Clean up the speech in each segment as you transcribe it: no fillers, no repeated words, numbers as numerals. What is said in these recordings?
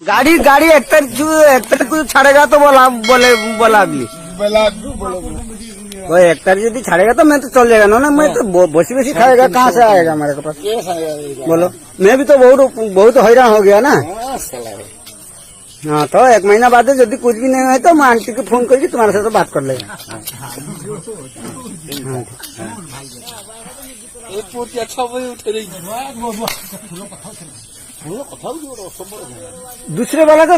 गाड़ी गाड़ी एक तारीख को छाड़ेगा तो बोला अभी वो एक तारीख यदि छाड़ेगा तो मैं तो चल जाएगा ना मैं तो बसी बसी खाएगा कहाँ से आएगा हमारे के पास बोलो। मैं भी तो बहुत हैरान हो गया ना। हाँ तो एक महीना बाद यदि कुछ भी नहीं है तो मैं आंटी को फोन करके तुम्हारे साथ बात कर लेगा। दूसरे वाला को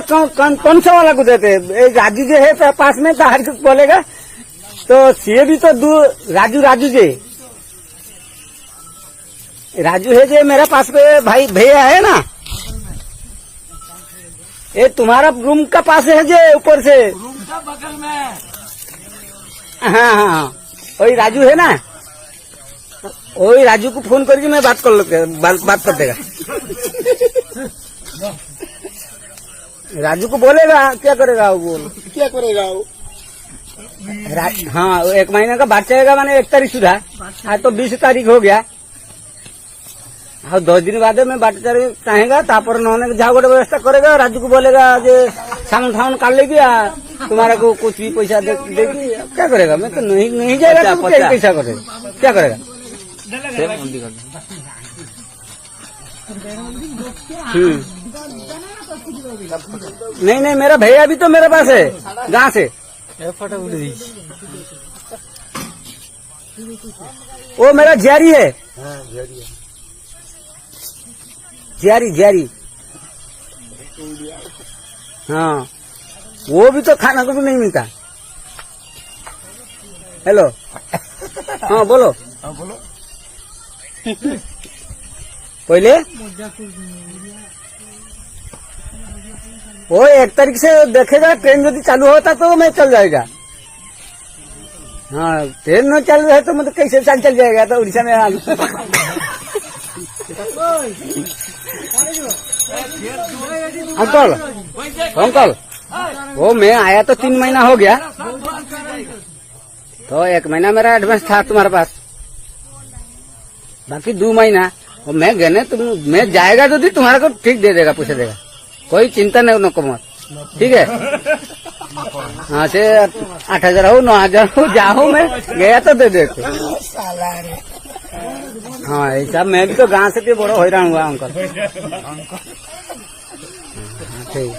कौन सा वाला को देते? राजू जो है पास में तो हर कुछ बोलेगा तो सीए भी तो राजू जे राजू है जो मेरा पास में भाई भैया है ना। ये तुम्हारा रूम का पास है जो ऊपर से रूम का बगल में। हाँ वही राजू है ना। वही राजू को फोन करके मैं बात कर देगा। राजू को बोलेगा क्या करेगा वो हाँ एक महीने का बात चलेगा मैंने 1 तारीख सुधा आज तो 20 तारीख हो गया। हाँ 2 दिन बाद में बात चाहेगा तापर उन्होंने जहाँ गोटे व्यवस्था करेगा। राजू को बोलेगा जो सामान फामान काट लेगी तुम्हारा को कुछ भी पैसा देगी। क्या करेगा? मैं तो नहीं जाएगा तो क्या पैसा करेगा? क्या करेगा? नहीं मेरा भैया भी तो मेरे पास है गाँव से। वो मेरा जारी है। जारी हाँ वो भी तो खाना को भी नहीं मिलता। हेलो हाँ बोलो पहले वो 1 तारीख से देखेगा। ट्रेन यदि चालू होता तो मैं चल जाएगा। हाँ ट्रेन न चालू है तो मतलब कैसे चल जाएगा? तो उड़ीसा में अंकल वो मैं आया तो 3 महीना हो गया तो 1 महीना मेरा एडवांस था तुम्हारे पास बाकी 2 महीना और मैं गने तुम मैं जाएगा तो तुम्हारा को ठीक दे देगा पैसा देगा। कोई चिंता नहीं नको मत ठीक है। हाँ से 8,000 हो 9,000 हो जाओ मैं गया तो दे देते। हाँ ऐसा मैं भी तो गांव से भी बड़ा हैरान हुआ अंकल। ठीक